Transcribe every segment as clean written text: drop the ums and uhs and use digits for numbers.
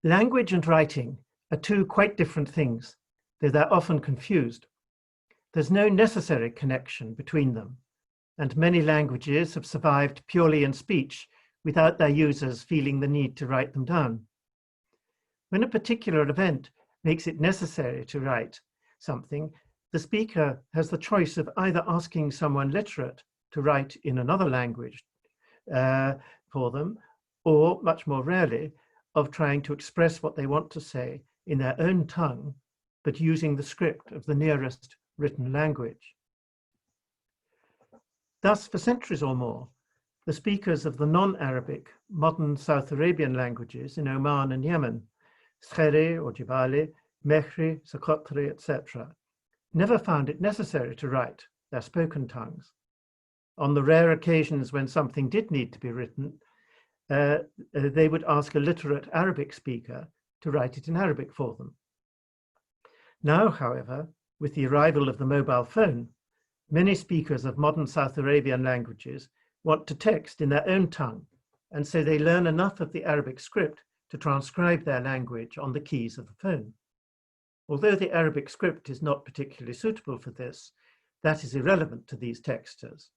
Language and writing are two quite different things, though they're often confused. There's no necessary connection between them, and many languages have survived purely in speech without their users feeling the need to write them down. When a particular event makes it necessary to write something, the speaker has the choice of either asking someone literate to write in another language for them, or much more rarely, of trying to express what they want to say in their own tongue, but using the script of the nearest written language. Thus, for centuries or more, the speakers of the non-Arabic modern South Arabian languages in Oman and Yemen, Skhere or Jibali, Mehri, Socotra, etc., never found it necessary to write their spoken tongues. On the rare occasions when something did need to be written, they would ask a literate Arabic speaker to write it in Arabic for them. Now, however, with the arrival of the mobile phone, many speakers of modern South Arabian languages want to text in their own tongue, and so they learn enough of the Arabic script to transcribe their language on the keys of the phone. Although the Arabic script is not particularly suitable for this, that is irrelevant to these texters,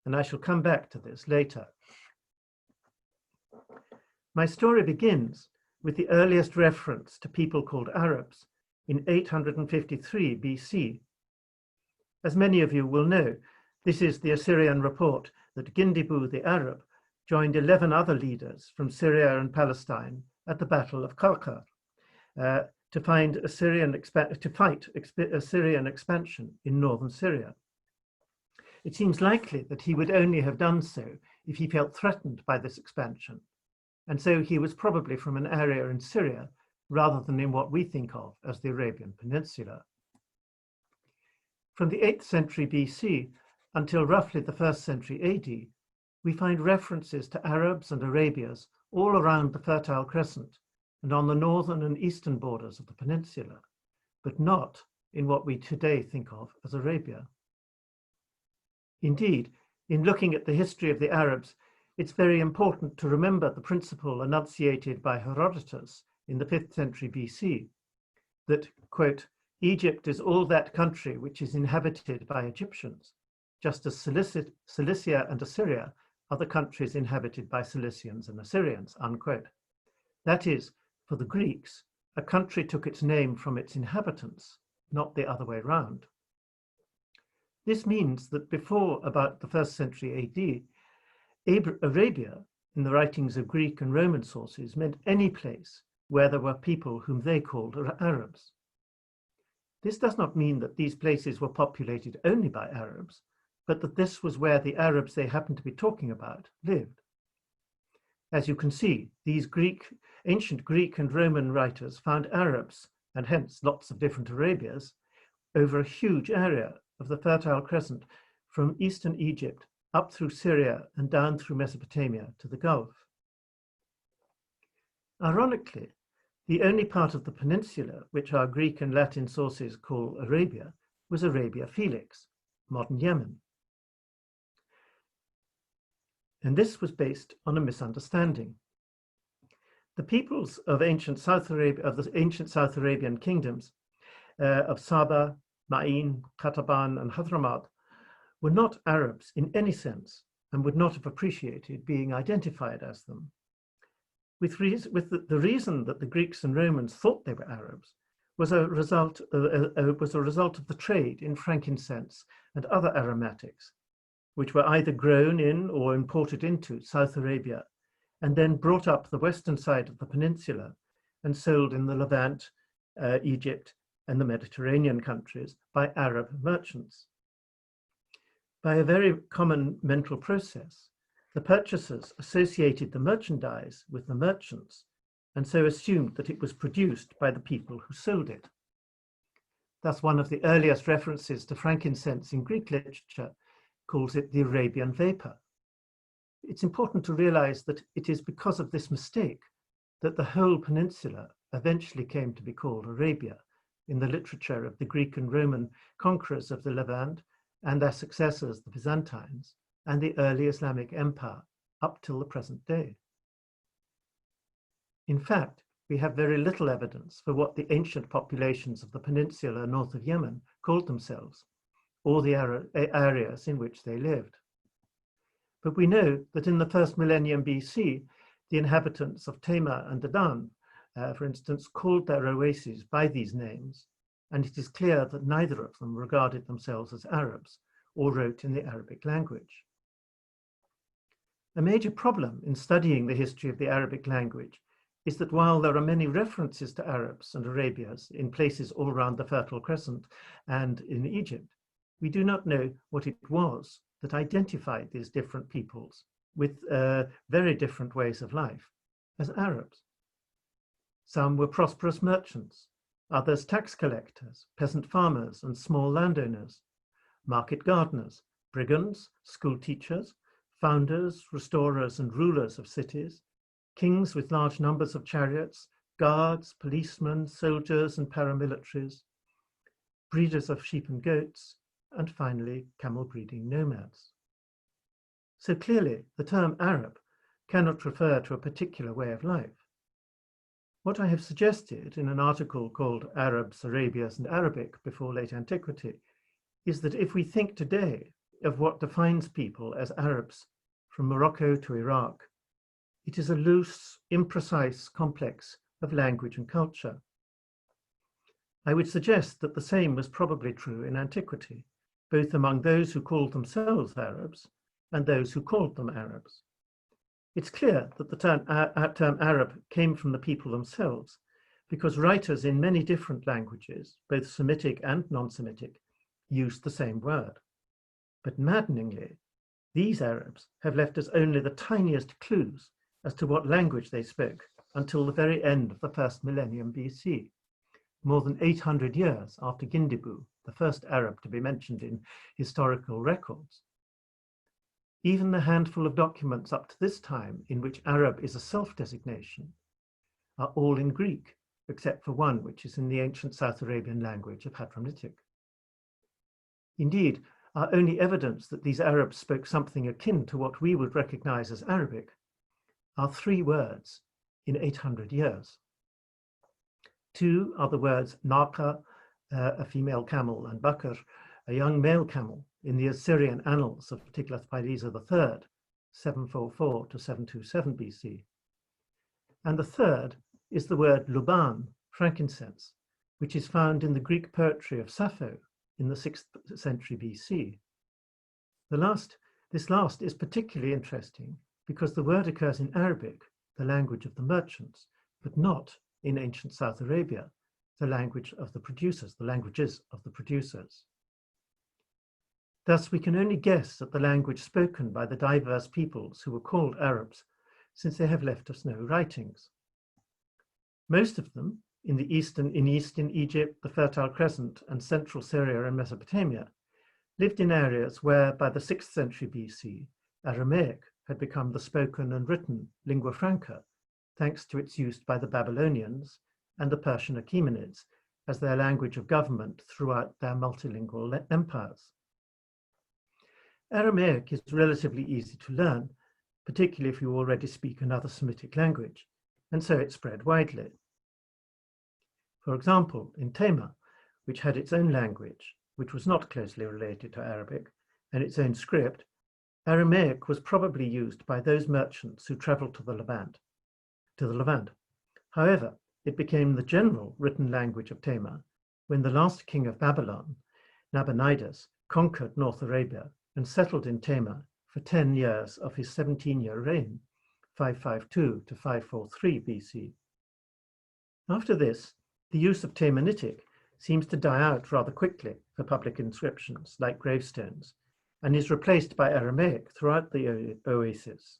and I shall come back to this later. My story begins with the earliest reference to people called Arabs in 853 BC. As many of you will know, this is the Assyrian report that Gindibu the Arab joined 11 other leaders from Syria and Palestine at the Battle of Qarqar to fight Assyrian expansion in northern Syria. It seems likely that he would only have done so if he felt threatened by this expansion, and so he was probably from an area in Syria rather than in what we think of as the Arabian Peninsula. From the 8th century BC until roughly the 1st century AD, we find references to Arabs and Arabians all around the Fertile Crescent and on the northern and eastern borders of the peninsula, but not in what we today think of as Arabia. Indeed, in looking at the history of the Arabs, it's very important to remember the principle enunciated by Herodotus in the 5th century BC, that, quote, Egypt is all that country which is inhabited by Egyptians, just as Cilicia and Assyria are the countries inhabited by Cilicians and Assyrians, unquote. That is, for the Greeks, a country took its name from its inhabitants, not the other way round. This means that before about the 1st century AD, Arabia, in the writings of Greek and Roman sources, meant any place where there were people whom they called Arabs. This does not mean that these places were populated only by Arabs, but that this was where the Arabs they happened to be talking about lived. As you can see, these ancient Greek and Roman writers found Arabs, and hence lots of different Arabias, over a huge area of the Fertile Crescent from eastern Egypt up through Syria and down through Mesopotamia to the Gulf. Ironically, the only part of the peninsula which our Greek and Latin sources call Arabia was Arabia Felix, modern Yemen. And this was based on a misunderstanding. The peoples of ancient South Arabia, of the ancient South Arabian kingdoms of Saba, Ma'in, Qataban, and Hadramaut were not Arabs in any sense and would not have appreciated being identified as them. The reason that the Greeks and Romans thought they were Arabs was a result of the trade in frankincense and other aromatics, which were either grown in or imported into South Arabia and then brought up the western side of the peninsula and sold in the Levant, Egypt, and the Mediterranean countries by Arab merchants. By a very common mental process, the purchasers associated the merchandise with the merchants and so assumed that it was produced by the people who sold it. Thus, one of the earliest references to frankincense in Greek literature calls it the Arabian vapor. It's important to realize that it is because of this mistake that the whole peninsula eventually came to be called Arabia in the literature of the Greek and Roman conquerors of the Levant and their successors, the Byzantines, and the early Islamic Empire up till the present day. In fact, we have very little evidence for what the ancient populations of the peninsula north of Yemen called themselves, or the areas in which they lived. But we know that in the first millennium BC, the inhabitants of Tema and Dedan, for instance, called their oases by these names, and it is clear that neither of them regarded themselves as Arabs or wrote in the Arabic language. A major problem in studying the history of the Arabic language is that while there are many references to Arabs and Arabians in places all around the Fertile Crescent and in Egypt, we do not know what it was that identified these different peoples with very different ways of life as Arabs. Some were prosperous merchants, others tax collectors, peasant farmers and small landowners, market gardeners, brigands, school teachers, founders, restorers and rulers of cities, kings with large numbers of chariots, guards, policemen, soldiers and paramilitaries, breeders of sheep and goats, and finally camel breeding nomads. So clearly the term Arab cannot refer to a particular way of life. What I have suggested in an article called Arabs, Arabians and Arabic before late antiquity is that if we think today of what defines people as Arabs from Morocco to Iraq, it is a loose, imprecise complex of language and culture. I would suggest that the same was probably true in antiquity, both among those who called themselves Arabs and those who called them Arabs. It's clear that the term Arab came from the people themselves, because writers in many different languages, both Semitic and non-Semitic, used the same word. But maddeningly, these Arabs have left us only the tiniest clues as to what language they spoke until the very end of the first millennium BC, more than 800 years after Gindibu, the first Arab to be mentioned in historical records. Even the handful of documents up to this time in which Arab is a self-designation are all in Greek, except for one which is in the ancient South Arabian language of Hadramitic. Indeed, our only evidence that these Arabs spoke something akin to what we would recognize as Arabic are 3 words in 800 years. 2 are the words Naqa, a female camel, and Bakr, a young male camel, in the Assyrian annals of Tiglath-Pileser III, 744 to 727 BC. And the third is the word luban, frankincense, which is found in the Greek poetry of Sappho in the 6th century BC. This last is particularly interesting because the word occurs in Arabic, the language of the merchants, but not in ancient South Arabia, the language of the producers, the languages of the producers. Thus, we can only guess at the language spoken by the diverse peoples who were called Arabs, since they have left us no writings. Most of them, in eastern Egypt, the Fertile Crescent, and central Syria and Mesopotamia, lived in areas where, by the 6th century BC, Aramaic had become the spoken and written lingua franca, thanks to its use by the Babylonians and the Persian Achaemenids as their language of government throughout their multilingual empires. Aramaic is relatively easy to learn, particularly if you already speak another Semitic language, and so it spread widely. For example, in Tema, which had its own language, which was not closely related to Arabic, and its own script, Aramaic was probably used by those merchants who traveled to the Levant. However, it became the general written language of Tema when the last king of Babylon, Nabonidus, conquered North Arabia and settled in Tema for 10 years of his 17-year reign, 552 to 543 BC. After this, the use of Temanitic seems to die out rather quickly for public inscriptions like gravestones, and is replaced by Aramaic throughout the oasis.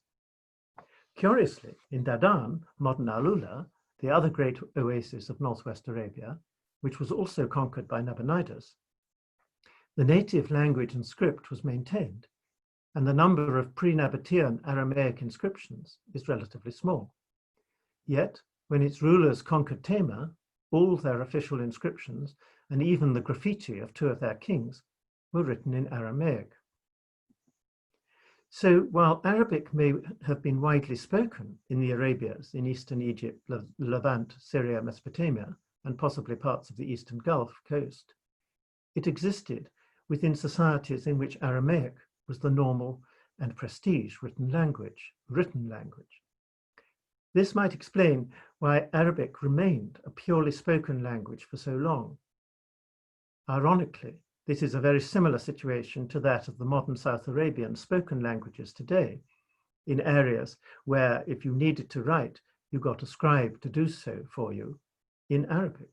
Curiously, in Dadan, modern Al-Ula, the other great oasis of northwest Arabia, which was also conquered by Nabonidus, the native language and script was maintained, and the number of pre-Nabatean Aramaic inscriptions is relatively small. Yet, when its rulers conquered Tema, all their official inscriptions, and even the graffiti of 2 of their kings, were written in Aramaic. So while Arabic may have been widely spoken in the Arabias, in eastern Egypt, Levant, Syria, Mesopotamia, and possibly parts of the eastern Gulf coast, it existed within societies in which Aramaic was the normal and prestige written language. This might explain why Arabic remained a purely spoken language for so long. Ironically, this is a very similar situation to that of the modern South Arabian spoken languages today, in areas where if you needed to write, you got a scribe to do so for you in Arabic.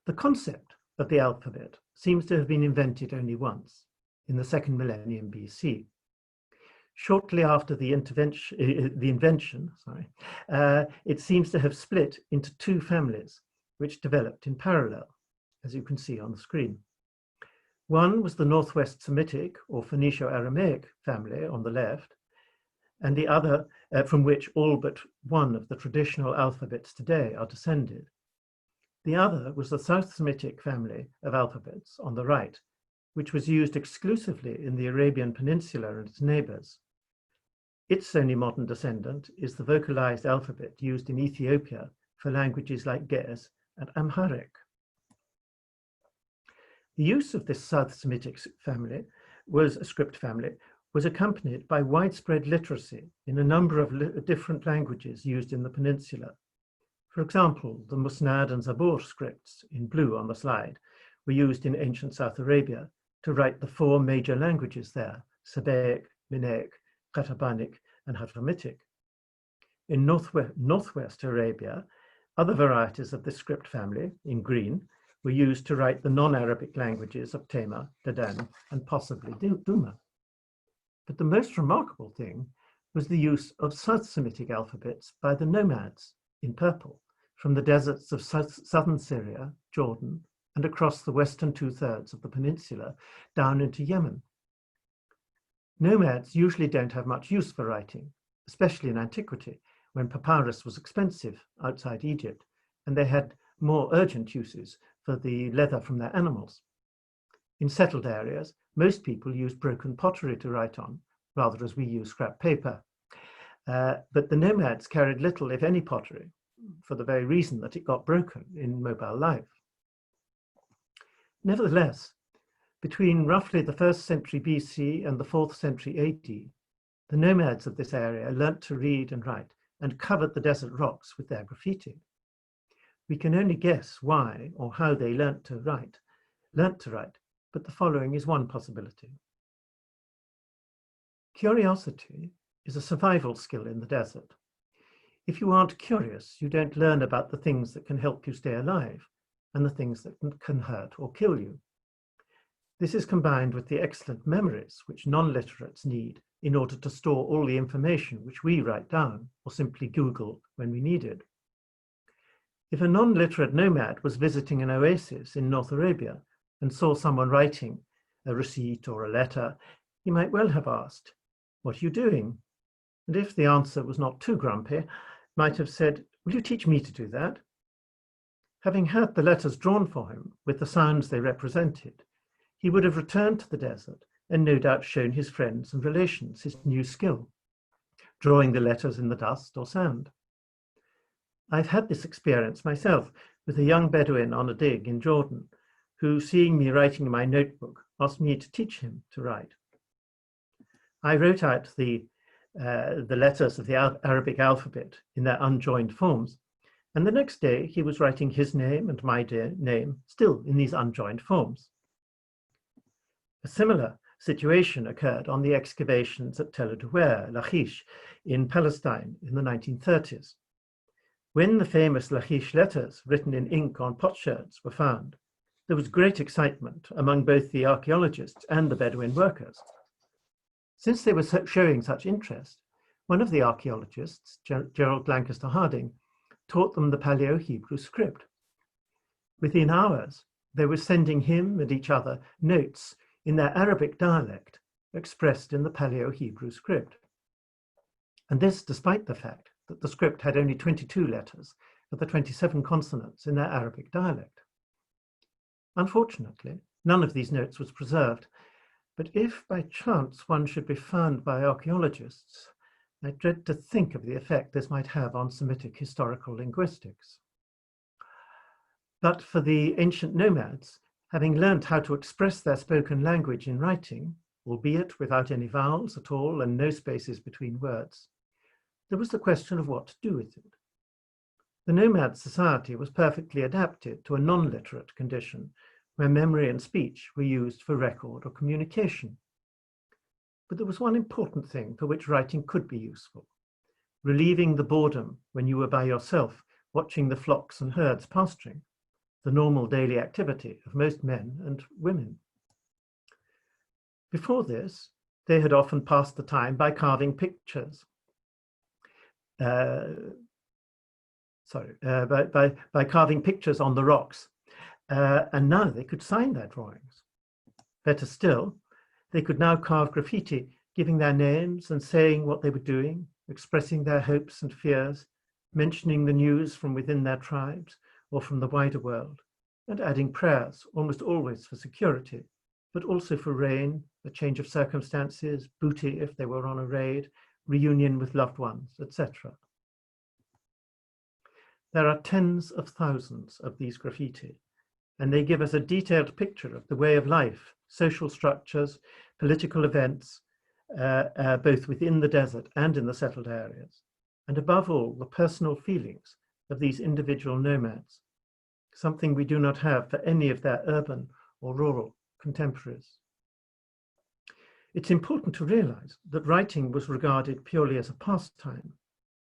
The concept of the alphabet seems to have been invented only once, in the 2nd millennium BC. Shortly after the invention, it seems to have split into 2 families, which developed in parallel, as you can see on the screen. One was the Northwest Semitic or Phoenicio-Aramaic family on the left, and the other from which all but one of the traditional alphabets today are descended. The other was the South Semitic family of alphabets on the right, which was used exclusively in the Arabian Peninsula and its neighbors. Its only modern descendant is the vocalized alphabet used in Ethiopia for languages like Ge'ez and Amharic. The use of this South Semitic family script family was accompanied by widespread literacy in a number of different languages used in the peninsula. For example, the Musnad and Zabur scripts, in blue on the slide, were used in ancient South Arabia to write the 4 major languages there: Sabaic, Minaic, Qatabanic, and Hadramitic. In Northwest Arabia, other varieties of this script family, in green, were used to write the non-Arabic languages of Tema, Dadan, and possibly Duma. But the most remarkable thing was the use of South Semitic alphabets by the nomads, in purple, from the deserts of southern Syria, Jordan, and across the western 2/3 of the peninsula down into Yemen. Nomads usually don't have much use for writing, especially in antiquity, when papyrus was expensive outside Egypt, and they had more urgent uses for the leather from their animals. In settled areas, most people used broken pottery to write on, rather as we use scrap paper. But the nomads carried little, if any, pottery, for the very reason that it got broken in mobile life. Nevertheless, between roughly the 1st century BC and the 4th century AD, the nomads of this area learnt to read and write and covered the desert rocks with their graffiti. We can only guess why or how they learnt to write, but the following is one possibility. Curiosity is a survival skill in the desert. If you aren't curious, you don't learn about the things that can help you stay alive and the things that can hurt or kill you. This is combined with the excellent memories which non-literates need in order to store all the information which we write down or simply Google when we need it. If a non-literate nomad was visiting an oasis in North Arabia and saw someone writing a receipt or a letter, he might well have asked, "What are you doing?" And if the answer was not too grumpy, might have said, "Will you teach me to do that?" Having had the letters drawn for him with the sounds they represented, he would have returned to the desert and no doubt shown his friends and relations his new skill, drawing the letters in the dust or sand. I've had this experience myself with a young Bedouin on a dig in Jordan, who, seeing me writing in my notebook, asked me to teach him to write. I wrote out the letters of the Arabic alphabet in their unjoined forms, and the next day he was writing his name and my name still in these unjoined forms. A similar situation occurred on the excavations at Tel Adouer, Lachish, in Palestine in the 1930s. When the famous Lachish letters written in ink on potsherds were found, there was great excitement among both the archaeologists and the Bedouin workers. Since they were showing such interest, one of the archaeologists, Gerald Lancaster Harding, taught them the Paleo-Hebrew script. Within hours, they were sending him and each other notes in their Arabic dialect expressed in the Paleo-Hebrew script. And this despite the fact that the script had only 22 letters of the 27 consonants in their Arabic dialect. Unfortunately, none of these notes was preserved, But if by chance one should be found by archaeologists, I dread to think of the effect this might have on Semitic historical linguistics. But for the ancient nomads, having learnt how to express their spoken language in writing, albeit without any vowels at all and no spaces between words, there was the question of what to do with it. The nomad society was perfectly adapted to a non-literate condition where memory and speech were used for record or communication. But there was one important thing for which writing could be useful: relieving the boredom when you were by yourself watching the flocks and herds pasturing, the normal daily activity of most men and women. Before this, they had often passed the time by carving pictures. By carving pictures on the rocks, and now they could sign their drawings. Better still, they could now carve graffiti, giving their names and saying what they were doing, expressing their hopes and fears, mentioning the news from within their tribes or from the wider world, and adding prayers, almost always for security, but also for rain, a change of circumstances, booty if they were on a raid, reunion with loved ones, etc. There are tens of thousands of these graffiti, and they give us a detailed picture of the way of life, social structures, political events, both within the desert and in the settled areas, and above all, the personal feelings of these individual nomads, something we do not have for any of their urban or rural contemporaries. It's important to realize that writing was regarded purely as a pastime,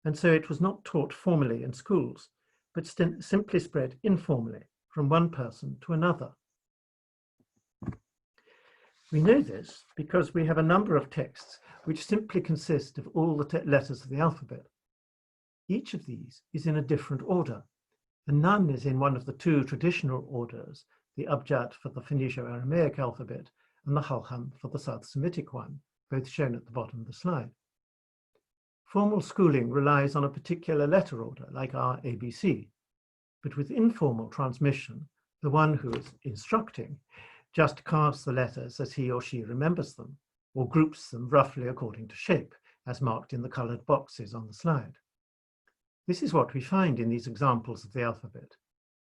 and so it was not taught formally in schools, but simply spread informally from one person to another. We know this because we have a number of texts which simply consist of all the letters of the alphabet. Each of these is in a different order, and none is in one of the two traditional orders, the Abjad for the Phoenicio-Aramaic alphabet and the Halham for the South Semitic one, both shown at the bottom of the slide. Formal schooling relies on a particular letter order, like our ABC, but with informal transmission, the one who is instructing just carves the letters as he or she remembers them, or groups them roughly according to shape, as marked in the colored boxes on the slide. This is what we find in these examples of the alphabet.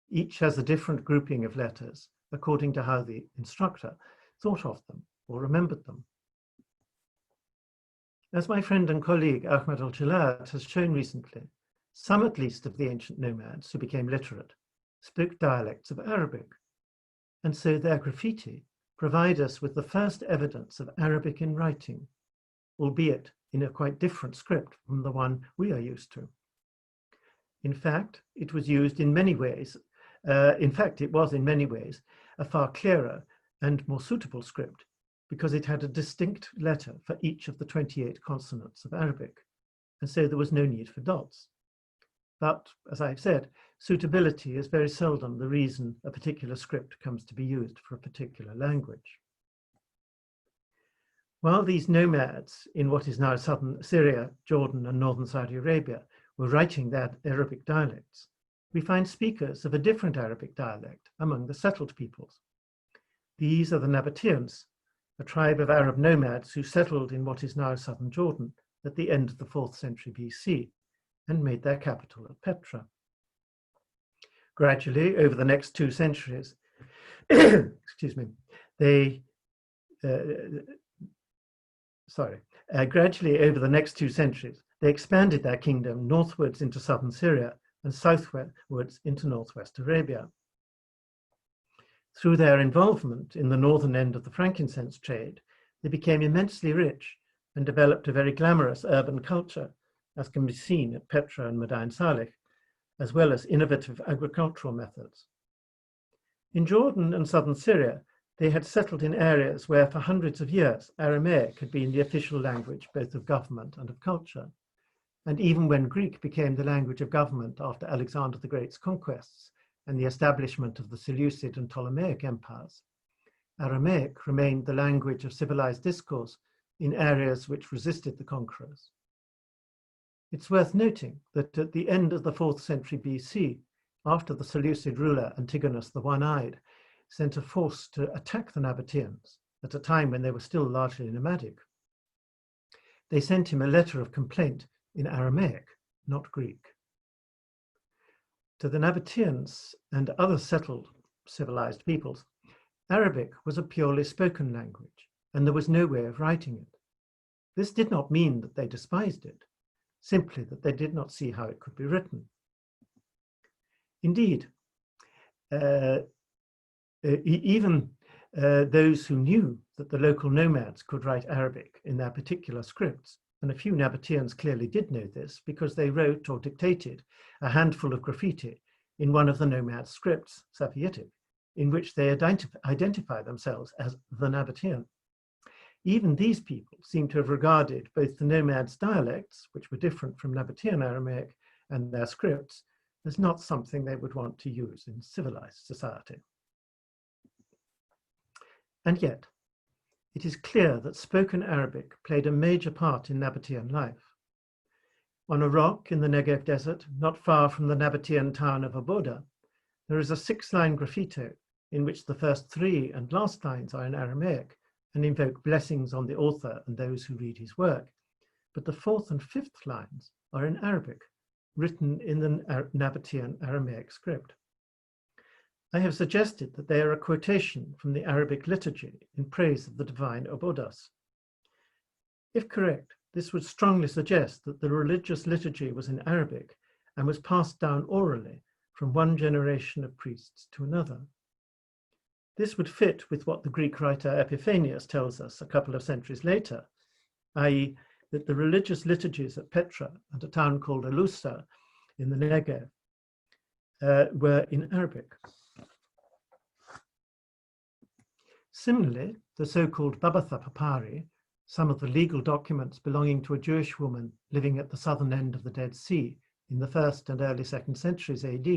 Each has a different grouping of letters according to how the instructor thought of them or remembered them. As my friend and colleague Ahmed Al-Jalad has shown recently, some at least of the ancient nomads who became literate spoke dialects of Arabic, and so their graffiti provide us with the first evidence of Arabic in writing, albeit in a quite different script from the one we are used to. In fact, it was in many ways a far clearer and more suitable script, because it had a distinct letter for each of the 28 consonants of Arabic, and so there was no need for dots. But, as I've said, suitability is very seldom the reason a particular script comes to be used for a particular language. While these nomads in what is now southern Syria, Jordan, and northern Saudi Arabia were writing their Arabic dialects, we find speakers of a different Arabic dialect among the settled peoples. These are the Nabataeans, a tribe of Arab nomads who settled in what is now southern Jordan at the end of the 4th century BC and made their capital at Petra. Gradually, over the next 2 centuries, gradually over the next 2 centuries, they expanded their kingdom northwards into southern Syria and southwards into northwest Arabia. Through their involvement in the northern end of the frankincense trade, they became immensely rich and developed a very glamorous urban culture, as can be seen at Petra and Madain Saleh, as well as innovative agricultural methods. In Jordan and southern Syria, they had settled in areas where for hundreds of years Aramaic had been the official language both of government and of culture. And even when Greek became the language of government after Alexander the Great's conquests and the establishment of the Seleucid and Ptolemaic empires, Aramaic remained the language of civilized discourse in areas which resisted the conquerors. It's worth noting that at the end of the 4th century BC, after the Seleucid ruler Antigonus the One-Eyed sent a force to attack the Nabateans at a time when they were still largely nomadic. They sent him a letter of complaint in Aramaic, not Greek. To the Nabateans and other settled civilized peoples, Arabic was a purely spoken language, and there was no way of writing it. This did not mean that they despised it, simply that they did not see how it could be written. Indeed, even those who knew that the local nomads could write Arabic in their particular scripts, and a few Nabateans clearly did know this because they wrote or dictated a handful of graffiti in one of the nomad scripts, Semitic, in which they identify themselves as the Nabatean. Even these people seem to have regarded both the nomads' dialects, which were different from Nabataean Aramaic, and their scripts, as not something they would want to use in civilized society. And yet, it is clear that spoken Arabic played a major part in Nabatean life. On a rock in the Negev desert, not far from the Nabatean town of Aboda, there is a 6-line graffito in which the first 3 and last lines are in Aramaic and invoke blessings on the author and those who read his work. But the 4th and 5th lines are in Arabic, written in the Nabataean Aramaic script. I have suggested that they are a quotation from the Arabic liturgy in praise of the divine Obodas. If correct, this would strongly suggest that the religious liturgy was in Arabic and was passed down orally from one generation of priests to another. This would fit with what the Greek writer Epiphanius tells us a couple of centuries later, i.e., that the religious liturgies at Petra and a town called Alusa in the Negev were in Arabic. Similarly, the so-called Babatha Papyri, some of the legal documents belonging to a Jewish woman living at the southern end of the Dead Sea in the 1st and early 2nd centuries AD,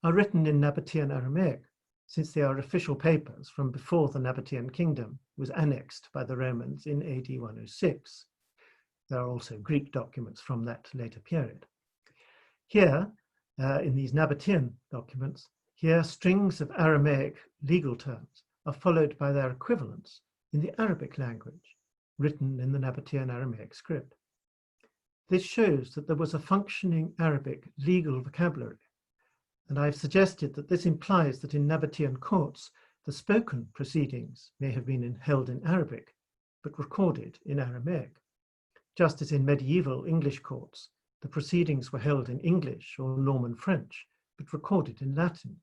are written in Nabataean Aramaic, since they are official papers from before the Nabatean kingdom was annexed by the Romans in AD 106. There are also Greek documents from that later period. Here, in these Nabatean documents, here strings of Aramaic legal terms are followed by their equivalents in the Arabic language, written in the Nabataean Aramaic script. This shows that there was a functioning Arabic legal vocabulary, and I've suggested that this implies that in Nabatean courts, the spoken proceedings may have been held in Arabic, but recorded in Aramaic, just as in medieval English courts, the proceedings were held in English or Norman French, but recorded in Latin.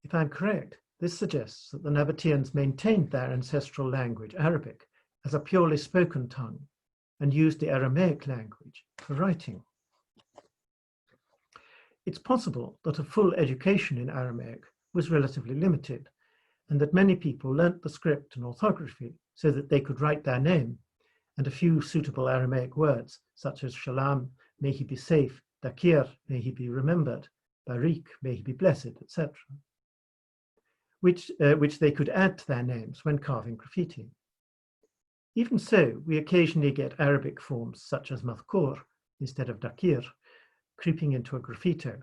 If I'm correct, this suggests that the Nabateans maintained their ancestral language, Arabic, as a purely spoken tongue, and used the Aramaic language for writing. It's possible that a full education in Aramaic was relatively limited, and that many people learnt the script and orthography so that they could write their name, and a few suitable Aramaic words, such as Shalom, may he be safe, Dakir, may he be remembered, Barik, may he be blessed, etc., which they could add to their names when carving graffiti. Even so, we occasionally get Arabic forms such as Madhkur instead of Dakir, creeping into a graffito,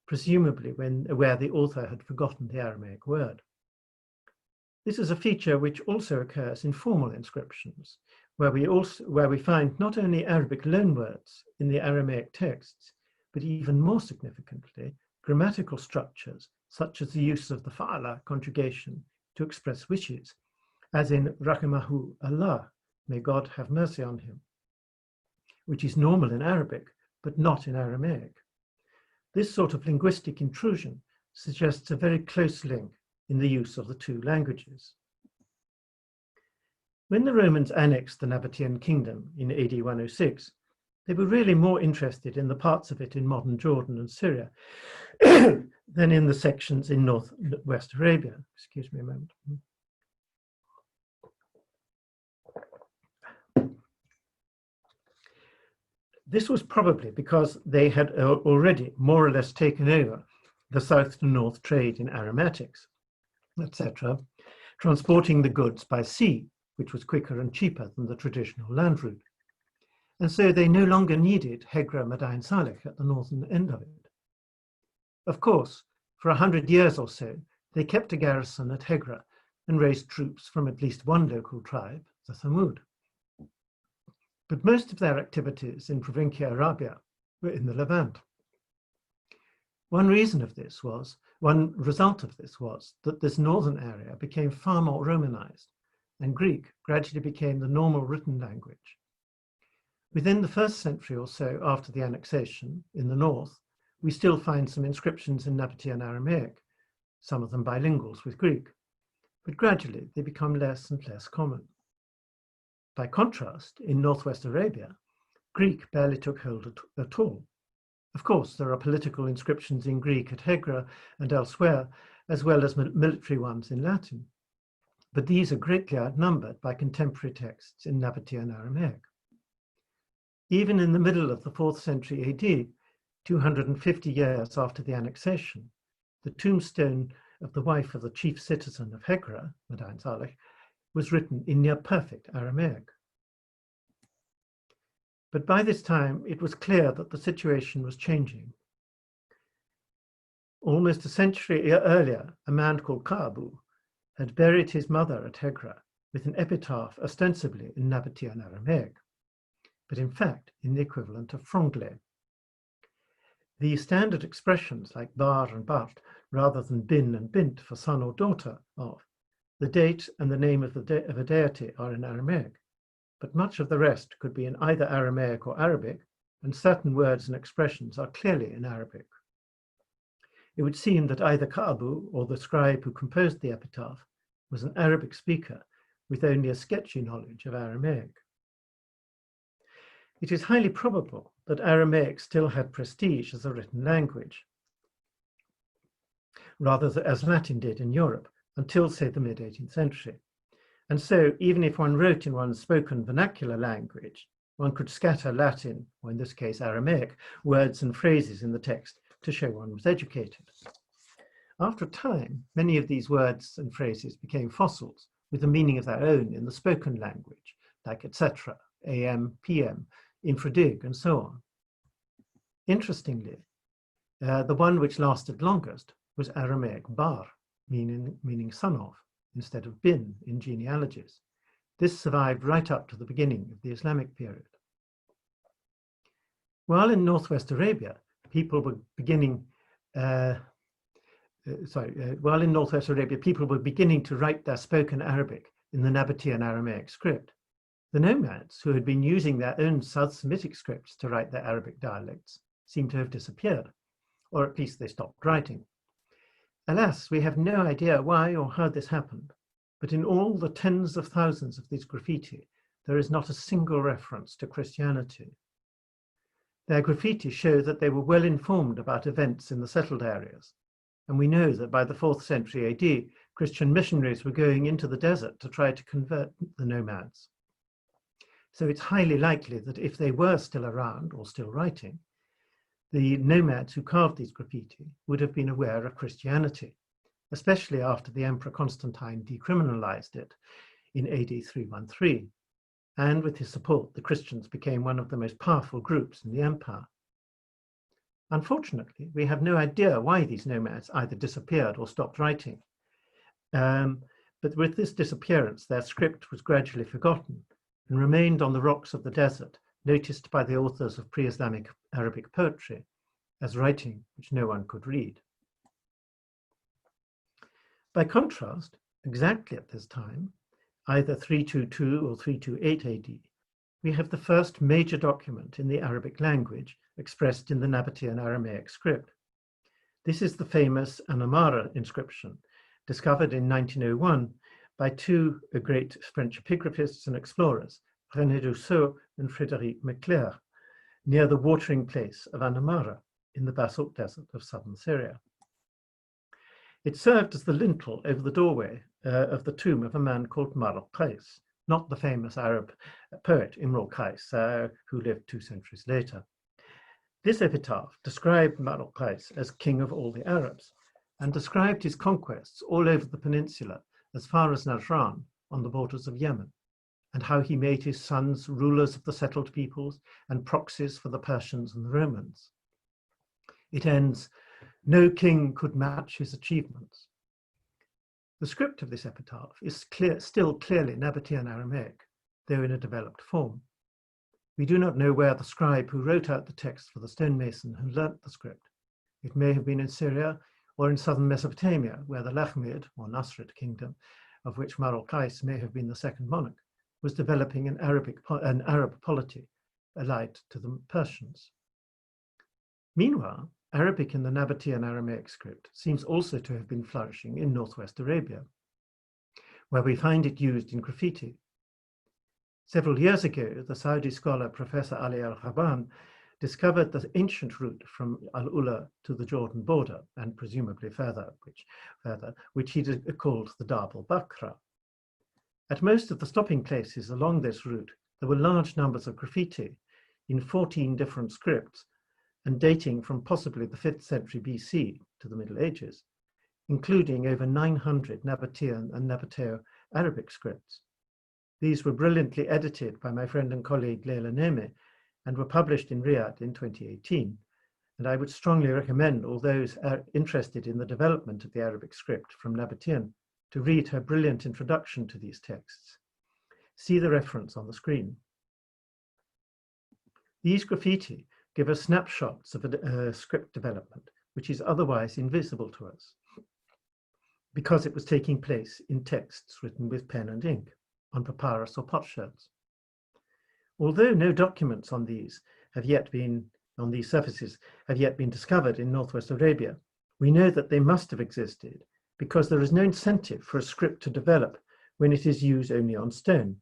presumably where the author had forgotten the Aramaic word. This is a feature which also occurs in formal inscriptions, where we find not only Arabic loanwords in the Aramaic texts, but even more significantly, grammatical structures such as the use of the fa'ala conjugation to express wishes, as in Rahimahu Allah, may God have mercy on him, which is normal in Arabic, but not in Aramaic. This sort of linguistic intrusion suggests a very close link in the use of the two languages. When the Romans annexed the Nabatean kingdom in AD 106, they were really more interested in the parts of it in modern Jordan and Syria than in the sections in northwest Arabia. Excuse me a moment. This was probably because they had already more or less taken over the south to north trade in aromatics, etc., transporting the goods by sea, which was quicker and cheaper than the traditional land route. And so they no longer needed Hegra Madain Saleh at the northern end of it. Of course, for 100 years or so, they kept a garrison at Hegra and raised troops from at least one local tribe, the Thamud. But most of their activities in Provincia Arabia were in the Levant. One result of this was that this northern area became far more Romanized, and Greek gradually became the normal written language. Within the 1st century or so after the annexation, in the north, we still find some inscriptions in Nabataean Aramaic, some of them bilinguals with Greek, but gradually they become less and less common. By contrast, in northwest Arabia, Greek barely took hold at all. Of course, there are political inscriptions in Greek at Hegra and elsewhere, as well as military ones in Latin, but these are greatly outnumbered by contemporary texts in Nabataean Aramaic. Even in the middle of the 4th century AD, 250 years after the annexation, the tombstone of the wife of the chief citizen of Hegra, Madain Saleh, was written in near-perfect Aramaic. But by this time, it was clear that the situation was changing. Almost a century earlier, a man called Ka'abu had buried his mother at Hegra with an epitaph ostensibly in Nabataean Aramaic, but in fact in the equivalent of franglais. The standard expressions like bar and bat, rather than bin and bint for son or daughter of, the date and the name of a deity are in Aramaic, but much of the rest could be in either Aramaic or Arabic, and certain words and expressions are clearly in Arabic. It would seem that either Ka'abu or the scribe who composed the epitaph was an Arabic speaker with only a sketchy knowledge of Aramaic. It is highly probable that Aramaic still had prestige as a written language, rather as Latin did in Europe, until, say, the mid-18th century. And so, even if one wrote in one's spoken vernacular language, one could scatter Latin, or in this case Aramaic, words and phrases in the text to show one was educated. After a time, many of these words and phrases became fossils with a meaning of their own in the spoken language, like etc., am, pm, infradig, and so on. Interestingly, the one which lasted longest was Aramaic bar, meaning son of, instead of bin in genealogies. This survived right up to the beginning of the Islamic period. While in northwest Arabia, people were beginning to write their spoken Arabic in the Nabataean Aramaic script, the nomads, who had been using their own South Semitic scripts to write their Arabic dialects, seem to have disappeared, or at least they stopped writing. Alas, we have no idea why or how this happened, but in all the tens of thousands of these graffiti, there is not a single reference to Christianity. Their graffiti show that they were well informed about events in the settled areas, and we know that by the 4th century AD, Christian missionaries were going into the desert to try to convert the nomads. So it's highly likely that if they were still around or still writing, the nomads who carved these graffiti would have been aware of Christianity, especially after the Emperor Constantine decriminalized it in AD 313. And with his support, the Christians became one of the most powerful groups in the empire. Unfortunately, we have no idea why these nomads either disappeared or stopped writing. But with this disappearance, their script was gradually forgotten and remained on the rocks of the desert, noticed by the authors of pre-Islamic Arabic poetry as writing which no one could read. By contrast, exactly at this time, either 322 or 328 AD, we have the first major document in the Arabic language expressed in the Nabataean Aramaic script. This is the famous Anamara inscription, discovered in 1901 by two great French epigraphists and explorers, René Dussault and Frédéric Mecler, near the watering place of Anamara in the basalt desert of southern Syria. It served as the lintel over the doorway of the tomb of a man called Imr al-Qais, not the famous Arab poet Imr al-Qais, who lived 2 centuries later. This epitaph described Imr al-Qais as king of all the Arabs and described his conquests all over the peninsula as far as Najran on the borders of Yemen, and how he made his sons rulers of the settled peoples and proxies for the Persians and the Romans. It ends, "No king could match his achievements." The script of this epitaph is still clearly Nabataean Aramaic, though in a developed form. We do not know where the scribe who wrote out the text for the stonemason had learnt the script. It may have been in Syria or in southern Mesopotamia, where the Lakhmid, or Nasrid kingdom, of which Marul Qais may have been the second monarch, was developing an Arab polity allied to the Persians. Meanwhile, Arabic in the Nabataean Aramaic script seems also to have been flourishing in northwest Arabia, where we find it used in graffiti. Several years ago, the Saudi scholar Professor Ali Al-Ghaban discovered the ancient route from Al-Ula to the Jordan border, and presumably further, which he called the Darb al-Bakra. At most of the stopping places along this route, there were large numbers of graffiti in 14 different scripts, and dating from possibly the 5th century BC to the Middle Ages, including over 900 Nabatean and Nabateo-Arabic scripts. These were brilliantly edited by my friend and colleague Leila Neme and were published in Riyadh in 2018. And I would strongly recommend all those interested in the development of the Arabic script from Nabatean to read her brilliant introduction to these texts. See the reference on the screen. These graffiti give us snapshots of a script development, which is otherwise invisible to us, because it was taking place in texts written with pen and ink, on papyrus or potsherds. Although no documents on these surfaces have yet been discovered in northwest Arabia, we know that they must have existed because there is no incentive for a script to develop when it is used only on stone.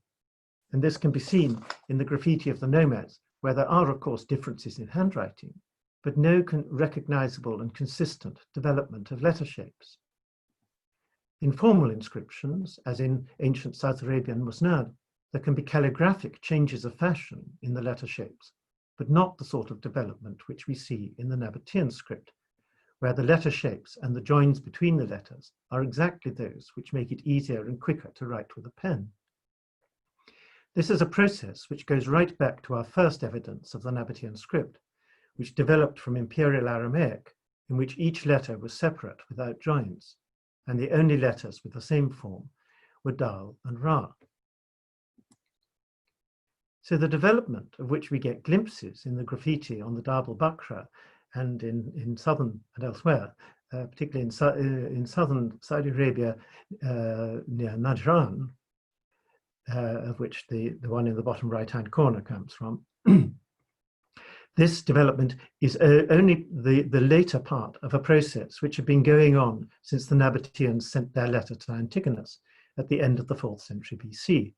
And this can be seen in the graffiti of the nomads, where there are, of course, differences in handwriting, but no recognizable and consistent development of letter shapes. In formal inscriptions, as in ancient South Arabian musnad, there can be calligraphic changes of fashion in the letter shapes, but not the sort of development which we see in the Nabatean script, where the letter shapes and the joins between the letters are exactly those which make it easier and quicker to write with a pen. This is a process which goes right back to our first evidence of the Nabatean script, which developed from Imperial Aramaic, in which each letter was separate without joins, and the only letters with the same form were Dal and Ra. So the development of which we get glimpses in the graffiti on the Darb al-Bakra and in southern and elsewhere, particularly in southern Saudi Arabia near Najran, of which the one in the bottom right-hand corner comes from. This development is only the later part of a process which had been going on since the Nabateans sent their letter to Antigonus at the end of the 4th century BC,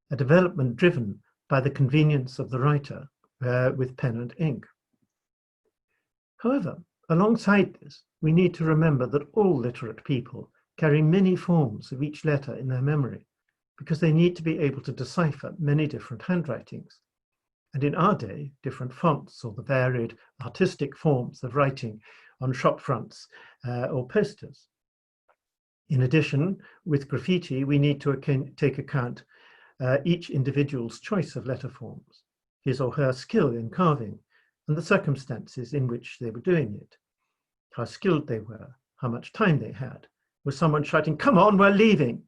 a development driven by the convenience of the writer with pen and ink. However, alongside this, we need to remember that all literate people carry many forms of each letter in their memory, because they need to be able to decipher many different handwritings, and in our day, different fonts or the varied artistic forms of writing on shop fronts or posters. In addition, with graffiti, we need to take account each individual's choice of letter forms, his or her skill in carving, and the circumstances in which they were doing it, how skilled they were, how much time they had. Was someone shouting, "Come on, we're leaving"?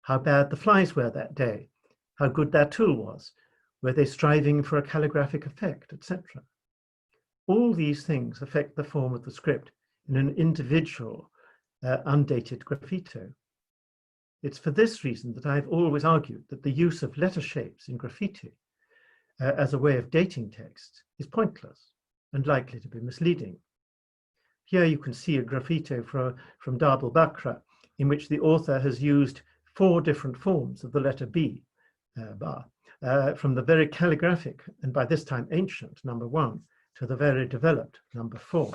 How bad the flies were that day, how good their tool was, were they striving for a calligraphic effect, etc. All these things affect the form of the script in an individual, undated graffito. It's for this reason that I've always argued that the use of letter shapes in graffiti as a way of dating texts is pointless and likely to be misleading. Here you can see a graffito from Darb al-Bakra, in which the author has used 4 different forms of the letter B, Ba, from the very calligraphic, and by this time ancient, number 1, to the very developed number 4.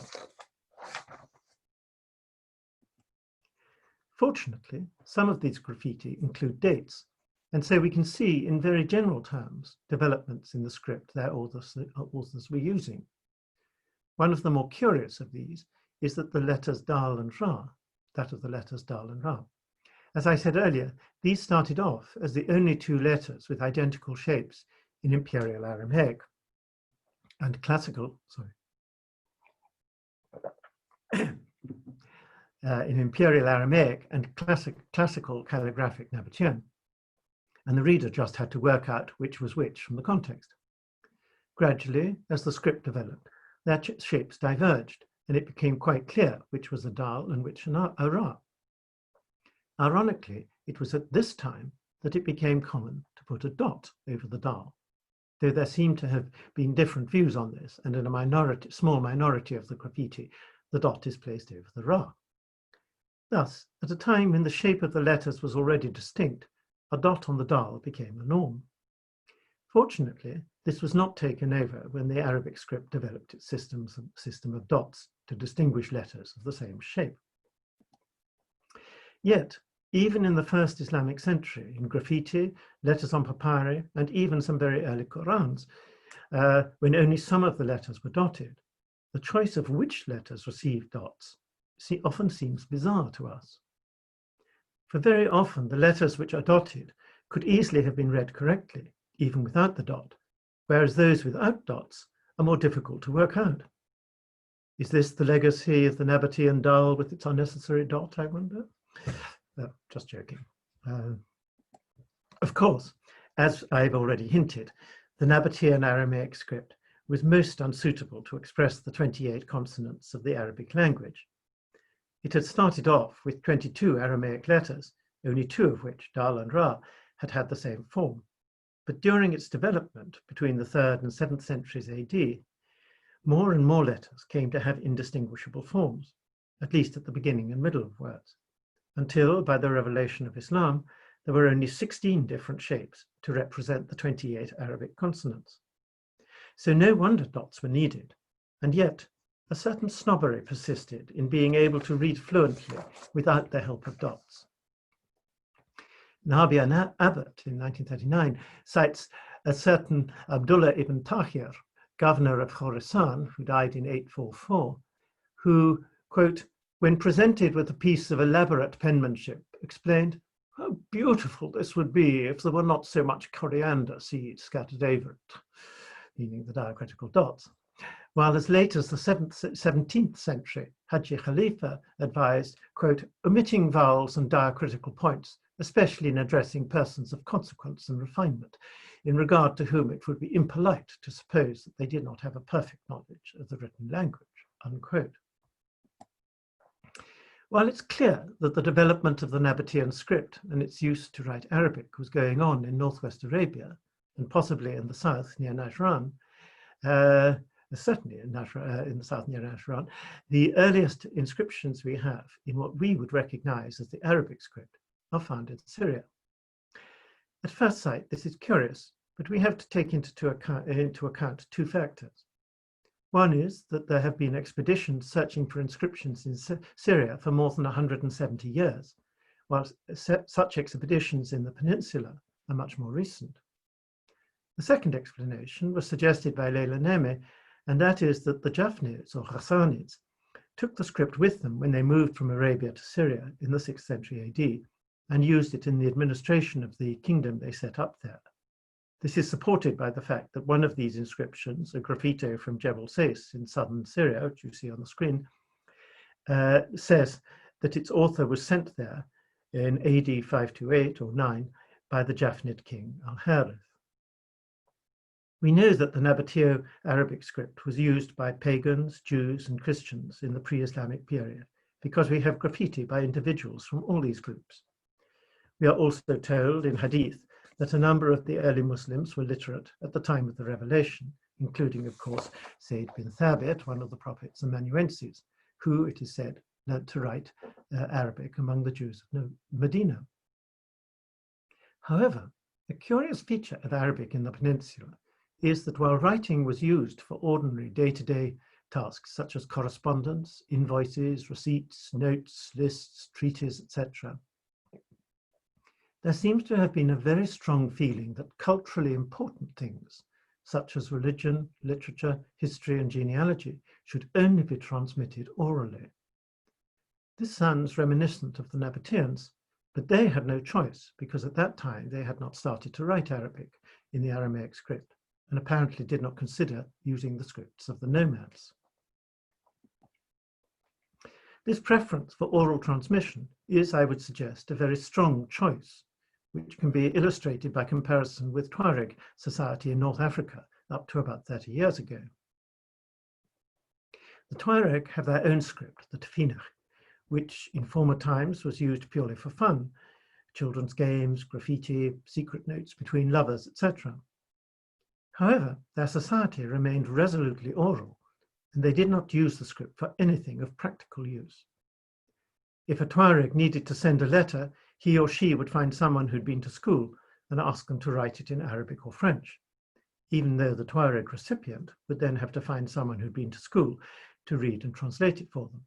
Fortunately, some of these graffiti include dates, and so we can see in very general terms developments in the script their authors were using. One of the more curious of these is that the letters Dal and Ra, that of the letters Dal and Ra. As I said earlier, these started off as the only 2 letters with identical shapes in Imperial Aramaic and classical, in Imperial Aramaic and classical calligraphic Nabatean. And the reader just had to work out which was which from the context. Gradually, as the script developed, their shapes diverged, and it became quite clear which was a dal and which a ra. Ironically, it was at this time that it became common to put a dot over the dal, though there seem to have been different views on this, and in a small minority of the graffiti, the dot is placed over the ra. Thus, at a time when the shape of the letters was already distinct, a dot on the dal became the norm. Fortunately, this was not taken over when the Arabic script developed its system of dots to distinguish letters of the same shape. Yet, even in the first Islamic century, in graffiti, letters on papyri, and even some very early Qurans, when only some of the letters were dotted, the choice of which letters received dots often seems bizarre to us. For very often, the letters which are dotted could easily have been read correctly, even without the dot, whereas those without dots are more difficult to work out. Is this the legacy of the Nabatean dal with its unnecessary dot, I wonder? Just joking. Of course, as I've already hinted, the Nabataean Aramaic script was most unsuitable to express the 28 consonants of the Arabic language. It had started off with 22 Aramaic letters, only 2 of which, dal and ra, had the same form. But during its development between the 3rd and 7th centuries AD, more and more letters came to have indistinguishable forms, at least at the beginning and middle of words, until, by the revelation of Islam, there were only 16 different shapes to represent the 28 Arabic consonants. So no wonder dots were needed, and yet a certain snobbery persisted in being able to read fluently without the help of dots. Nabataean Abbot in 1939 cites a certain Abdullah ibn Tahir, governor of Khorasan, who died in 844, who, quote, when presented with a piece of elaborate penmanship, explained how beautiful this would be if there were not so much coriander seed scattered over it, meaning the diacritical dots. While as late as the 17th century, Haji Khalifa advised, quote, omitting vowels and diacritical points, especially in addressing persons of consequence and refinement, in regard to whom it would be impolite to suppose that they did not have a perfect knowledge of the written language, unquote. While it's clear that the development of the Nabatean script and its use to write Arabic was going on in northwest Arabia, and possibly in the south near Najran, certainly in the south near Najran, the earliest inscriptions we have in what we would recognize as the Arabic script are found in Syria. At first sight, this is curious, but we have to take into account 2 factors. One is that there have been expeditions searching for inscriptions in Syria for more than 170 years, while such expeditions in the peninsula are much more recent. The second explanation was suggested by Leila Neme, and that is that the Jaffnids or Ghassanids took the script with them when they moved from Arabia to Syria in the 6th century AD and used it in the administration of the kingdom they set up there. This is supported by the fact that one of these inscriptions, a graffito from Jebel Sais in southern Syria, which you see on the screen, says that its author was sent there in AD 528 or 9 by the Jaffnid king Al-Harith. We know that the Nabateo Arabic script was used by pagans, Jews, and Christians in the pre-Islamic period because we have graffiti by individuals from all these groups. We are also told in Hadith that a number of the early Muslims were literate at the time of the revelation, including, of course, Zayd bin Thabit, one of the prophets amanuenses, who, it is said, learnt to write Arabic among the Jews of Medina. However, a curious feature of Arabic in the peninsula is that while writing was used for ordinary day-to-day tasks such as correspondence, invoices, receipts, notes, lists, treaties, etc., there seems to have been a very strong feeling that culturally important things, such as religion, literature, history, and genealogy, should only be transmitted orally. This sounds reminiscent of the Nabateans, but they had no choice because at that time they had not started to write Arabic in the Aramaic script and apparently did not consider using the scripts of the nomads. This preference for oral transmission is, I would suggest, a very strong choice, which can be illustrated by comparison with Tuareg society in North Africa up to about 30 years ago. The Tuareg have their own script, the Tfinagh, which in former times was used purely for fun, children's games, graffiti, secret notes between lovers, etc. However, their society remained resolutely oral, and they did not use the script for anything of practical use. If a Tuareg needed to send a letter, he or she would find someone who'd been to school and ask them to write it in Arabic or French, even though the Tuareg recipient would then have to find someone who'd been to school to read and translate it for them.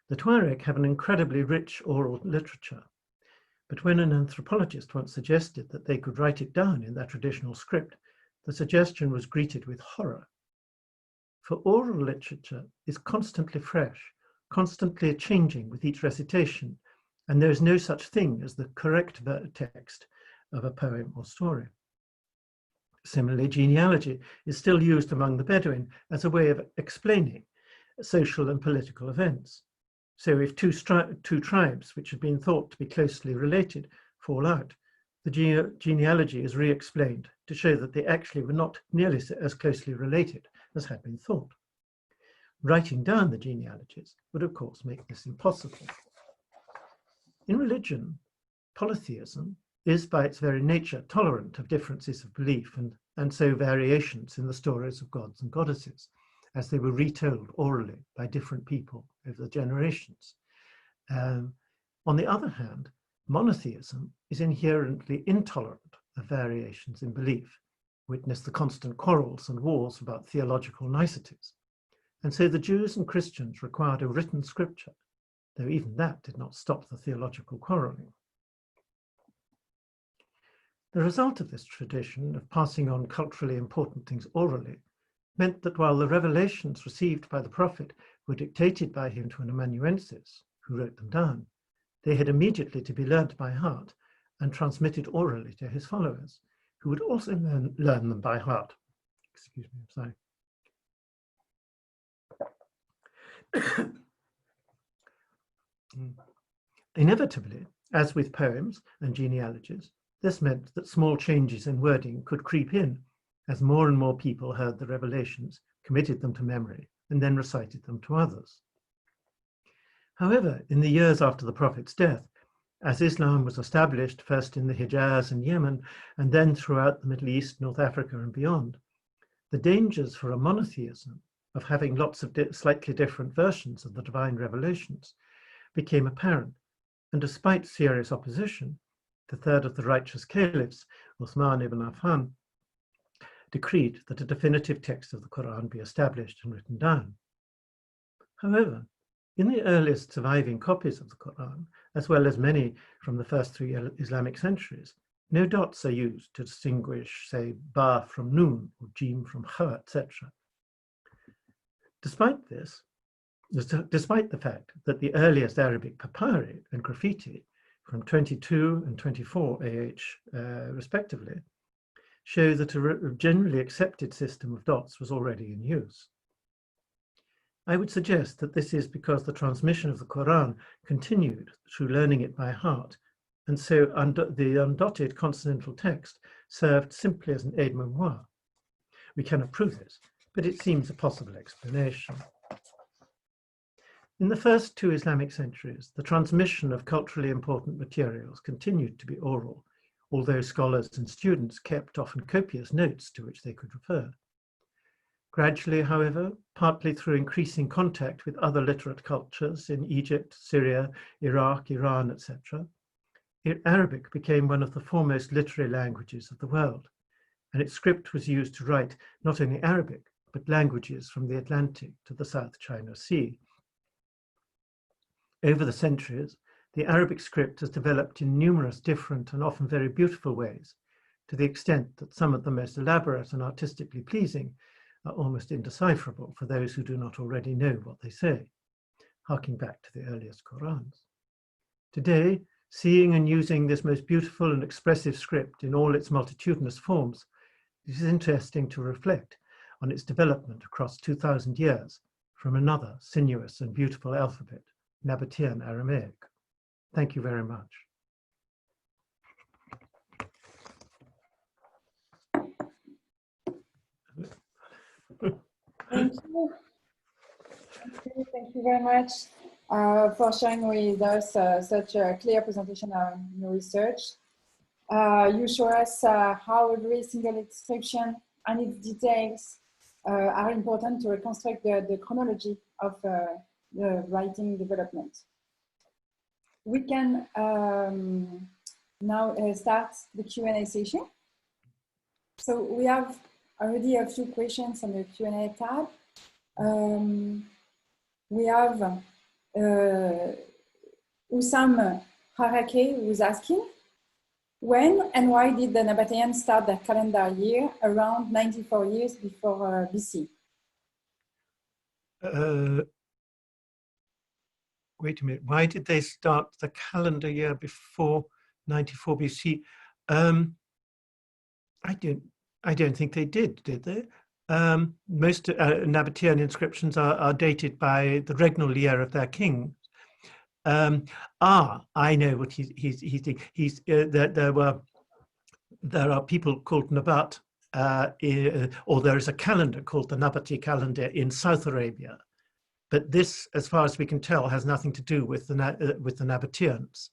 The Tuareg have an incredibly rich oral literature, but when an anthropologist once suggested that they could write it down in their traditional script, the suggestion was greeted with horror. For oral literature is constantly fresh, constantly changing with each recitation, and there is no such thing as the correct text of a poem or story. Similarly, genealogy is still used among the Bedouin as a way of explaining social and political events. So if two tribes which had been thought to be closely related fall out, the genealogy is re-explained to show that they actually were not nearly as closely related as had been thought. Writing down the genealogies would, of course, make this impossible. In religion, polytheism is by its very nature tolerant of differences of belief and so variations in the stories of gods and goddesses, as they were retold orally by different people over the generations. On the other hand, monotheism is inherently intolerant of variations in belief. Witness the constant quarrels and wars about theological niceties. And so the Jews and Christians required a written scripture, though even that did not stop the theological quarreling. The result of this tradition of passing on culturally important things orally meant that while the revelations received by the prophet were dictated by him to an amanuensis, who wrote them down, they had immediately to be learnt by heart and transmitted orally to his followers, who would also learn them by heart. Excuse me, I'm sorry. Inevitably, as with poems and genealogies, this meant that small changes in wording could creep in as more and more people heard the revelations, committed them to memory, and then recited them to others. However, in the years after the prophet's death, as Islam was established first in the Hijaz and Yemen, and then throughout the Middle East, North Africa, and beyond, the dangers for a monotheism of having lots of slightly different versions of the divine revelations became apparent, and despite serious opposition, the third of the righteous caliphs, Uthman ibn Affan, decreed that a definitive text of the Quran be established and written down. However, in the earliest surviving copies of the Quran, as well as many from the first 3 Islamic centuries, no dots are used to distinguish, say, ba from nun or jim from kha, etc. Despite the fact that the earliest Arabic papyri and graffiti from 22 and 24 AH respectively show that a generally accepted system of dots was already in use. I would suggest that this is because the transmission of the Quran continued through learning it by heart, and so the undotted consonantal text served simply as an aide-memoire. We cannot prove this, but it seems a possible explanation. In the first 2 Islamic centuries, the transmission of culturally important materials continued to be oral, although scholars and students kept often copious notes to which they could refer. Gradually, however, partly through increasing contact with other literate cultures in Egypt, Syria, Iraq, Iran, etc., Arabic became one of the foremost literary languages of the world, and its script was used to write not only Arabic, but languages from the Atlantic to the South China Sea. Over the centuries, the Arabic script has developed in numerous different and often very beautiful ways, to the extent that some of the most elaborate and artistically pleasing are almost indecipherable for those who do not already know what they say, harking back to the earliest Qurans. Today, seeing and using this most beautiful and expressive script in all its multitudinous forms, it is interesting to reflect on its development across 2,000 years, from another sinuous and beautiful alphabet, Nabataean Aramaic. Thank you very much. Thank you. Thank you very much for sharing with us such a clear presentation on your research. You show us how every single inscription and its details are important to reconstruct the chronology of the writing development. We can now start the Q&A session. So we have already a few questions on the Q&A tab. We have Usam Harake who's asking, when and why did the Nabateans start their calendar year around 94 years before BC? Wait a minute, why did they start the calendar year before 94 BC? I don't think they did they? Most Nabatean inscriptions are dated by the regnal year of their king. I know what he's thinking. There are people called Nabat, or there is a calendar called the Nabataean calendar in South Arabia. But this, as far as we can tell, has nothing to do with the Nabateans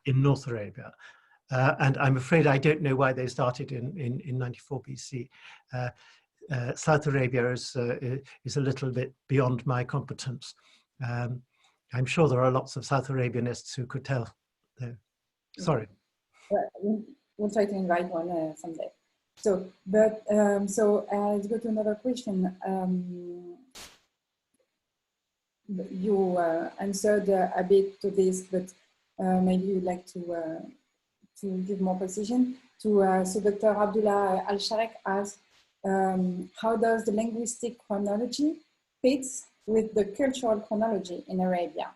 in North Arabia. And I'm afraid I don't know why they started in 94 BC. South Arabia is a little bit beyond my competence. I'm sure there are lots of South Arabianists who could tell. Sorry. We'll try to invite one someday. So, but let's go to another question. You answered a bit to this, but maybe you'd like to give more precision. So Dr. Abdullah Al-Sharek asked, how does the linguistic chronology fits with the cultural chronology in Arabia?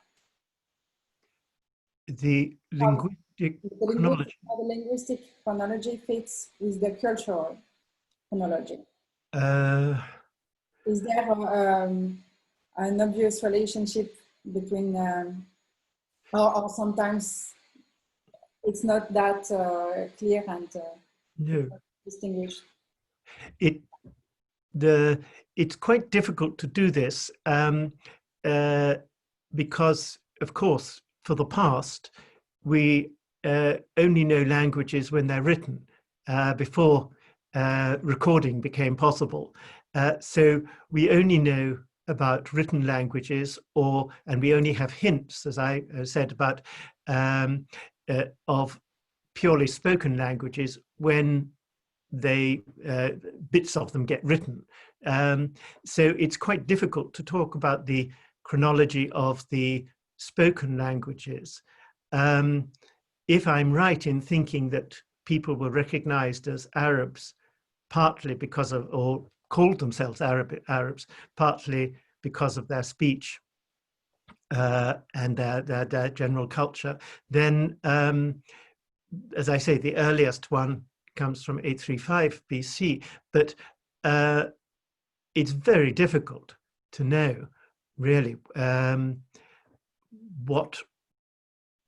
The linguistic chronology? How the linguistic chronology fits with the cultural chronology? Is there an obvious relationship between, or sometimes it's not that clear and no. distinguished? It's quite difficult to do this because, of course, for the past, we only know languages when they're written before recording became possible. So we only know about written languages, and we only have hints, as I said, about of purely spoken languages when bits of them get written. So it's quite difficult to talk about the chronology of the spoken languages. If I'm right in thinking that people were recognized as Arabs partly because of, or called themselves Arabs, partly because of their speech and their general culture, then, as I say, the earliest one comes from 835 BC, but it's very difficult to know, really, what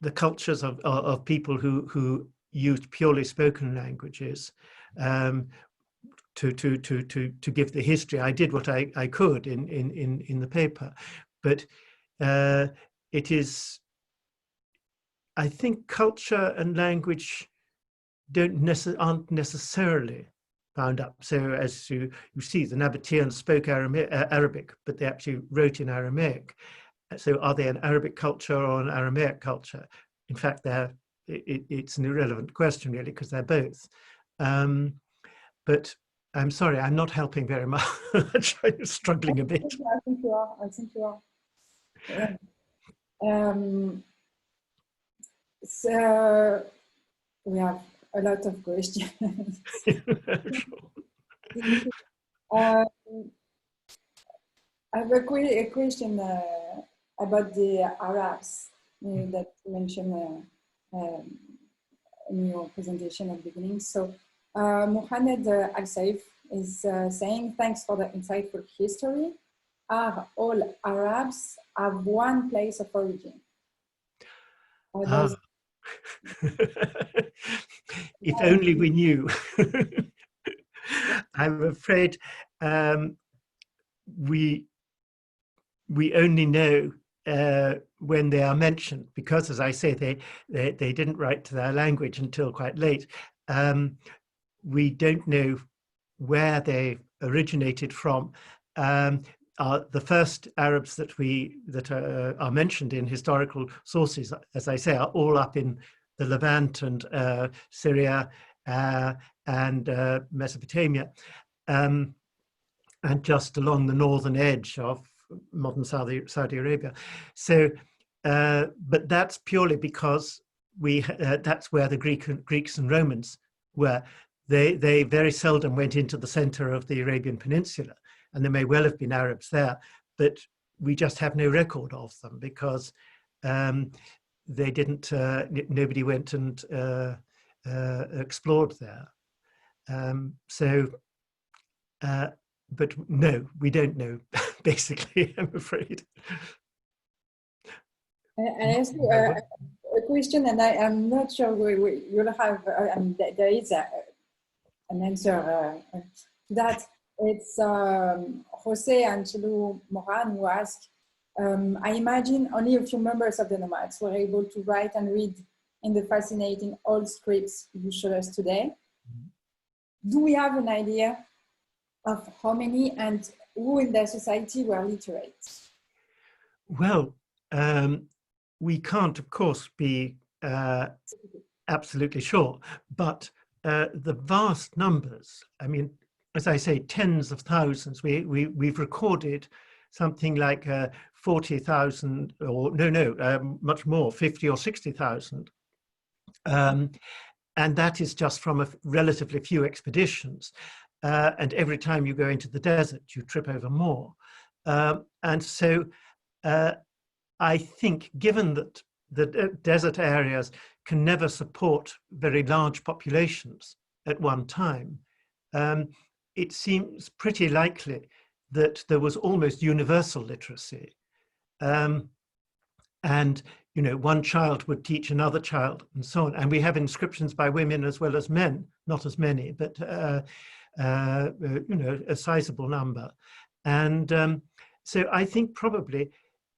the cultures of people who used purely spoken languages to give the history. I did what I could in the paper, but it is, I think, culture and language aren't necessarily bound up. So as you see, the Nabateans spoke Arabic, but they actually wrote in Aramaic. So are they an Arabic culture or an Aramaic culture? In fact, it's an irrelevant question, really, because they're both. But I'm sorry, I'm not helping very much. I'm struggling a bit. I think you are. I think you are. Yeah. So we have a lot of questions. I have a question about the Arabs that you mentioned in your presentation at the beginning. So Mohammed Al-Saif is saying, thanks for the insightful history. are all Arabs have one place of origin? Or Ah. those, If only we knew. I'm afraid we only know when they are mentioned, because, as I say, they didn't write to their language until quite late. We don't know where they originated from. The first Arabs that are mentioned in historical sources, as I say, are all up in the Levant and Syria and Mesopotamia, and just along the northern edge of modern Saudi Arabia. So, but that's purely because that's where the Greeks and Romans were. They very seldom went into the center of the Arabian Peninsula, and there may well have been Arabs there, but we just have no record of them because they didn't. Nobody went and explored there. But no, we don't know, basically, I'm afraid. I ask you a question, and I'm not sure you'll have, I mean, there is an answer to that. It's Jose Angelo Moran who asked, I imagine only a few members of the nomads were able to write and read in the fascinating old scripts you showed us today. Do we have an idea of how many and who in their society were literate? Well, we can't, of course, be absolutely sure, but the vast numbers, I mean, as I say, tens of thousands, we've recorded something like 40,000, or much more, 50 or 60,000. And that is just from a relatively few expeditions. And every time you go into the desert, you trip over more. And so I think, given that the desert areas can never support very large populations at one time, it seems pretty likely that there was almost universal literacy. And one child would teach another child, and so on. And we have inscriptions by women as well as men, not as many, but a sizable number. And so I think probably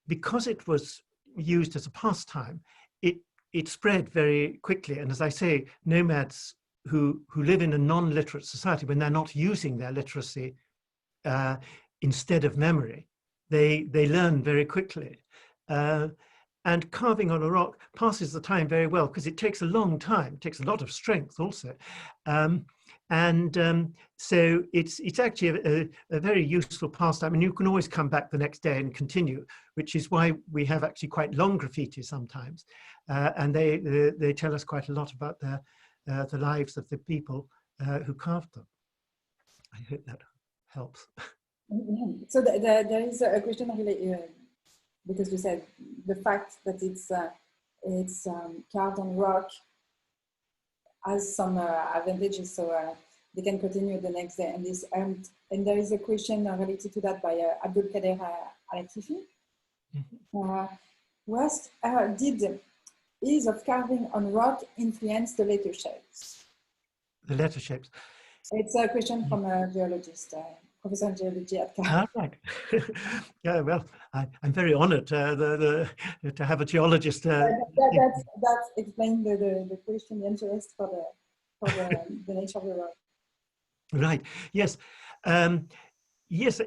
because it was used as a pastime, it spread very quickly. And as I say, nomads who live in a non-literate society, when they're not using their literacy instead of memory, they learn very quickly. And carving on a rock passes the time very well because it takes a long time. It takes a lot of strength also. So it's actually a very useful pastime, and you can always come back the next day and continue, which is why we have actually quite long graffiti sometimes. And they tell us quite a lot about the lives of the people who carved them. I hope that helps. So there is a question related, because you said the fact that it's carved on rock has some advantages, so they can continue the next day. And there is a question related to that by Abdul Kader Al-Atifi. Did ease of carving on rock influence the letter shapes? The letter shapes. It's a question from a geologist. Professor in geology at Cal. Right. Yeah, well, I'm very honored to have a geologist. That explains the question, the interest for the nature of the rock. Right. Yes. Yes,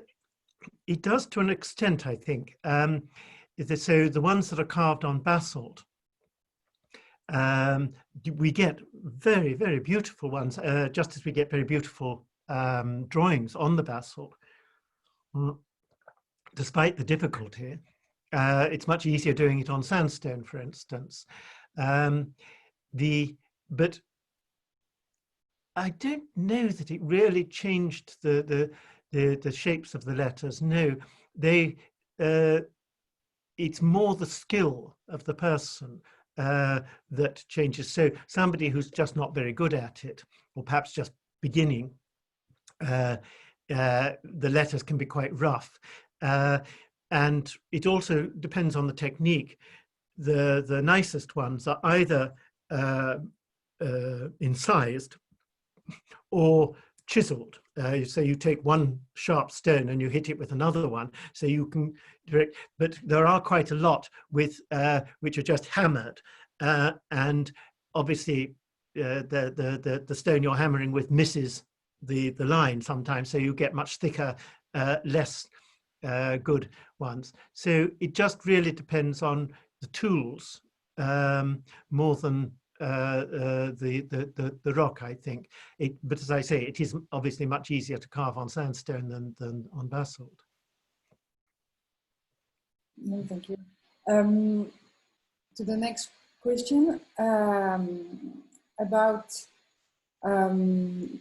it does to an extent, I think. So the ones that are carved on basalt, we get very, very beautiful ones, just as we get very beautiful drawings on the basalt. Despite the difficulty, it's much easier doing it on sandstone, for instance. But I don't know that it really changed the shapes of the letters. No, it's more the skill of the person that changes. So somebody who's just not very good at it, or perhaps just beginning, the letters can be quite rough. and it also depends on the technique. The nicest ones are either incised or chiseled. So you take one sharp stone and you hit it with another one, so you can direct. But there are quite a lot with which are just hammered, and obviously the stone you're hammering with misses the line sometimes, so you get much thicker, less good ones. So it just really depends on the tools more than the rock, I think. But as I say, it is obviously much easier to carve on sandstone than on basalt. No, thank you. To the next question about from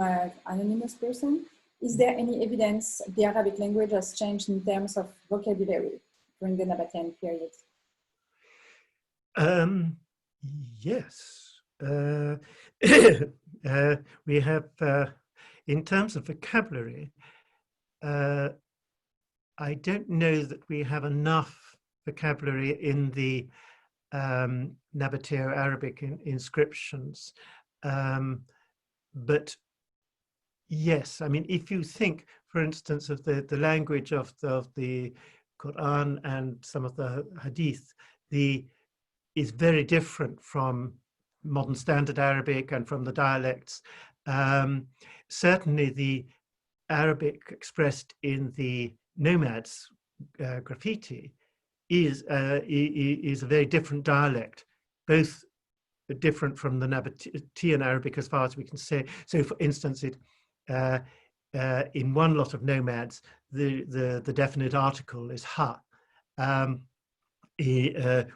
an anonymous person. Is there any evidence the Arabic language has changed in terms of vocabulary during the Nabatean period? Yes. We have, in terms of vocabulary, I don't know that we have enough vocabulary in the Nabataean Arabic inscriptions. But yes, I mean, if you think, for instance, of the language of the Quran and some of the Hadith, is very different from modern Standard Arabic and from the dialects. Certainly the Arabic expressed in the nomads graffiti is a very different dialect, both different from the Nabataean Arabic as far as we can say. So for instance, in one lot of nomads, the definite article is ha,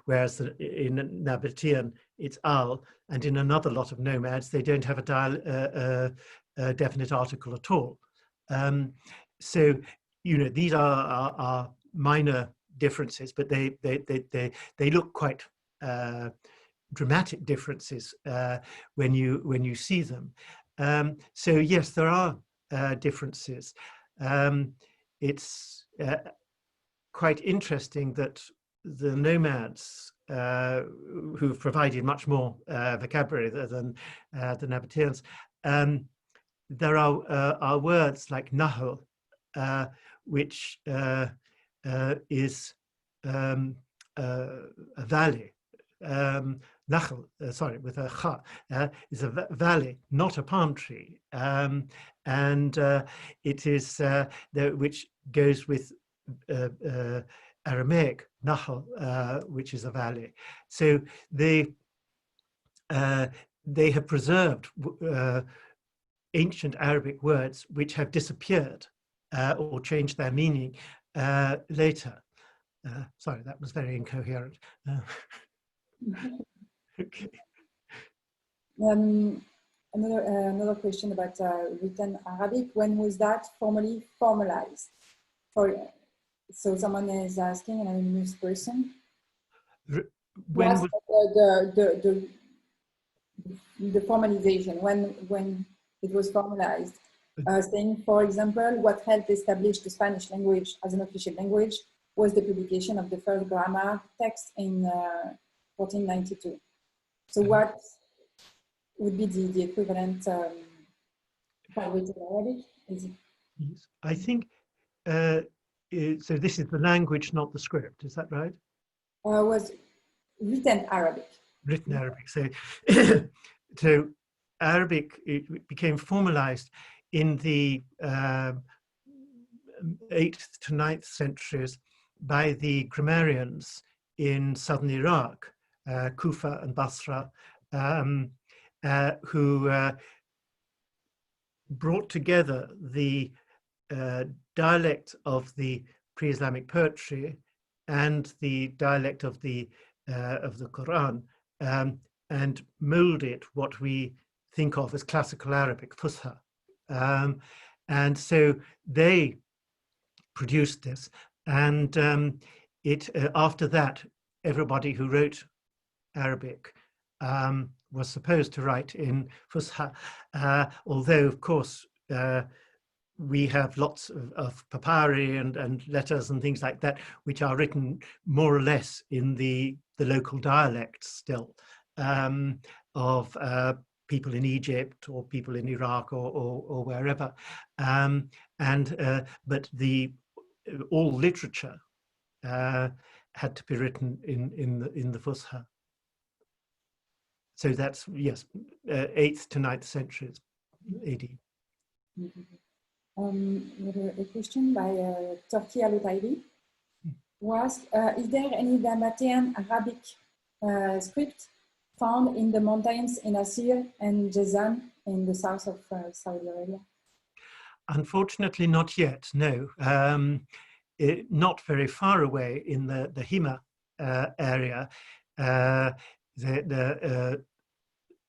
whereas in Nabatean it's al, and in another lot of nomads they don't have a definite article at all. So these are minor differences, but they look quite dramatic differences when you see them. So yes, there are differences. It's quite interesting that the nomads who've provided much more vocabulary than the Nabateans, there are words like nahal, which is a valley. Nachal, sorry, with a cha, is a valley, not a palm tree, and it is which goes with Aramaic nahal, which is a valley. So they have preserved ancient Arabic words which have disappeared or changed their meaning later. Sorry, that was very incoherent. Okay. Another question about written Arabic. When was that formally formalized? So someone is asking, an anonymous person. When the formalization, when it was formalized? Saying, for example, what helped establish the Spanish language as an official language was the publication of the first grammar text in 1492. So what would be the equivalent for written Arabic? Yes. I think, so this is the language, not the script, is that right? Was written Arabic. Written Arabic. So, so Arabic, it became formalized in the 8th to 9th centuries by the grammarians in southern Iraq, Kufa and Basra, who brought together the dialect of the pre-Islamic poetry and the dialect of the Quran, and molded what we think of as classical Arabic, Fusha. And so they produced this, and after that, everybody who wrote Arabic was supposed to write in Fusha, although of course we have lots of papyri and letters and things like that, which are written more or less in the local dialects still, of people in Egypt or people in Iraq or wherever. But all literature had to be written in the Fusha. So that's, yes, 8th to 9th centuries AD. A question by Turkey Alutaili was, is there any Nabataean Arabic script found in the mountains in Asir and Jazan in the south of Saudi Arabia? Unfortunately, not yet, no. Not very far away in the Hima area,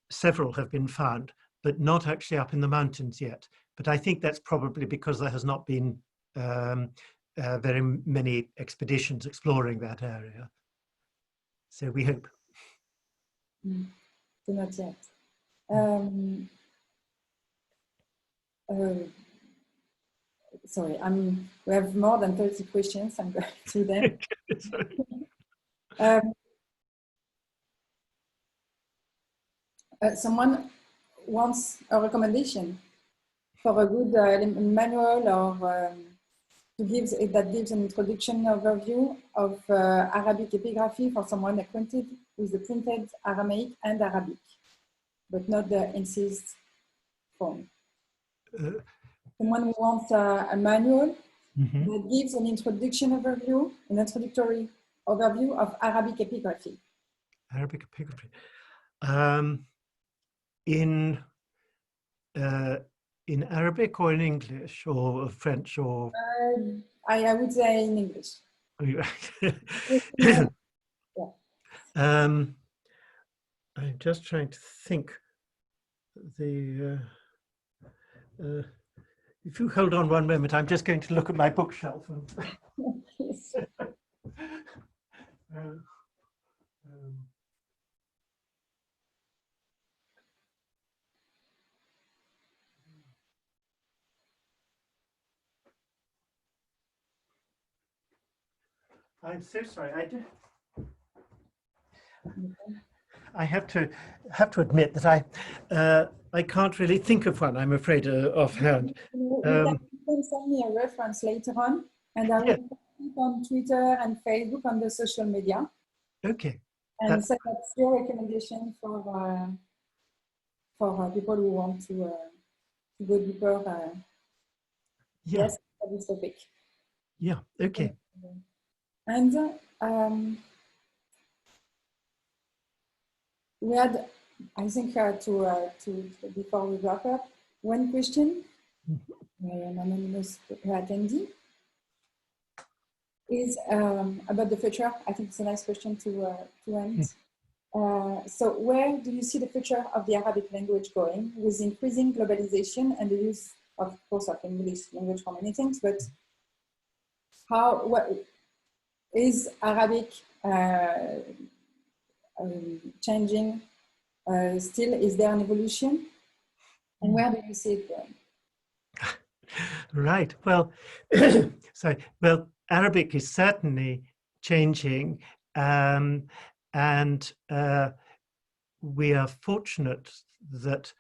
several have been found, but not actually up in the mountains yet. But I think that's probably because there has not been very many expeditions exploring that area. So we hope. Not yet. Sorry, we have more than 30 questions. I'm going through them. Someone wants a recommendation for a good manual or that gives an introduction overview of Arabic epigraphy for someone acquainted with the printed Aramaic and Arabic, but not the incised form. Someone who wants a manual that gives an introduction overview, an introductory overview of Arabic epigraphy. Arabic epigraphy. In Arabic or in English or French or? I would say in English. Yeah. I'm just trying to think. If you hold on one moment, I'm just going to look at my bookshelf. I'm so sorry. I have to admit that I can't really think of one. I'm afraid offhand. You can send me a reference later on, and I will put it on Twitter and Facebook on the social media. Okay. And so that's your recommendation for people who want to go deeper. Yes, for this topic. Yeah. Okay. And we had, I think, to before we wrap up, one question. An anonymous attendee is about the future. I think it's a nice question to end. So where do you see the future of the Arabic language going with increasing globalization and the use, of course, of English language for many things, but what is Arabic changing still? Is there an evolution? And where do you see it going? Right. Well, Arabic is certainly changing, and we are fortunate that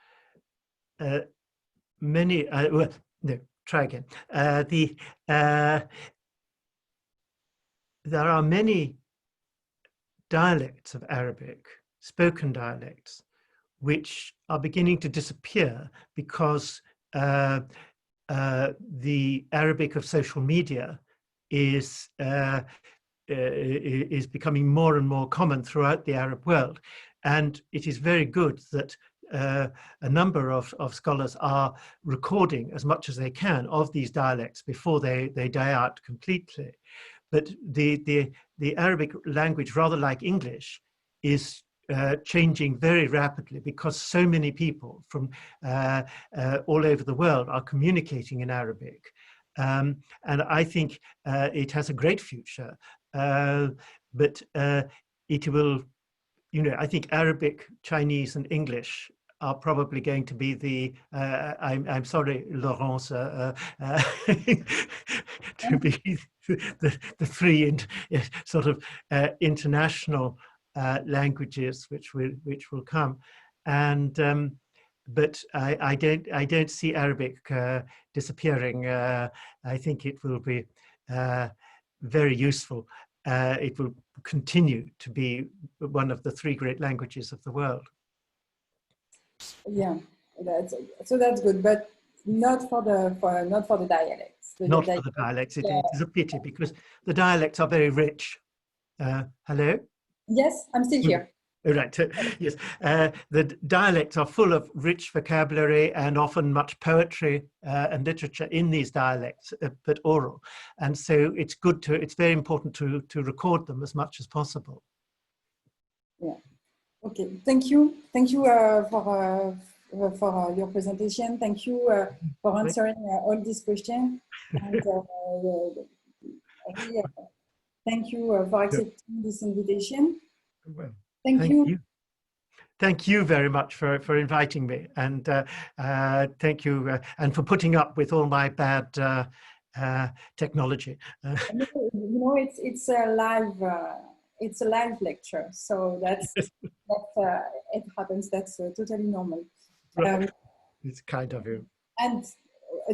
many. Try again. There are many dialects of Arabic, spoken dialects, which are beginning to disappear because the Arabic of social media is becoming more and more common throughout the Arab world. And it is very good that a number of scholars are recording as much as they can of these dialects before they die out completely. But the Arabic language, rather like English, is changing very rapidly because so many people from all over the world are communicating in Arabic. And I think it has a great future, but it will, I think Arabic, Chinese and English are probably going to be the, I'm sorry, Laurence, to be the three sort of international languages which will come. And but I don't see Arabic disappearing. I think it will be very useful. It will continue to be one of the three great languages of the world. Yeah, that's good, but not for the dialects. Not for the dialects. It is a pity because the dialects are very rich. Hello? Yes, I'm still here. Right, yes. The dialects are full of rich vocabulary and often much poetry and literature in these dialects, but oral. And so it's very important to record them as much as possible. Yeah. Okay, thank you. Thank you for your presentation. Thank you for answering all these questions. And really, thank you for accepting this invitation. Well, thank you. Thank you very much for inviting me, and thank you, and for putting up with all my bad technology. You know, it's a live lecture, so that's it happens. That's totally normal. Right. It's kind of you. And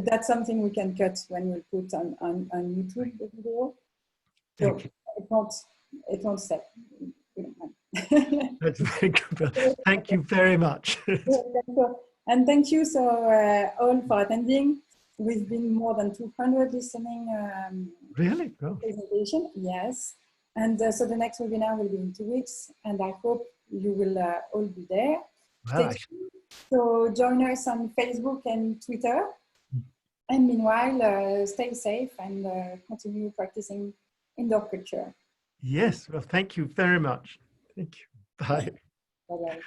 that's something we can cut when we put on YouTube the video. So it won't stay. That's very good. Thank you very much. And thank you all for attending. We've been more than 200 listening. Really? Oh. Presentation, yes. And so the next webinar will be in 2 weeks, and I hope you will all be there. Well, so join us on Facebook and Twitter. And meanwhile, stay safe and continue practicing indoor culture. Yes, well, thank you very much. Thank you. Bye. Bye-bye.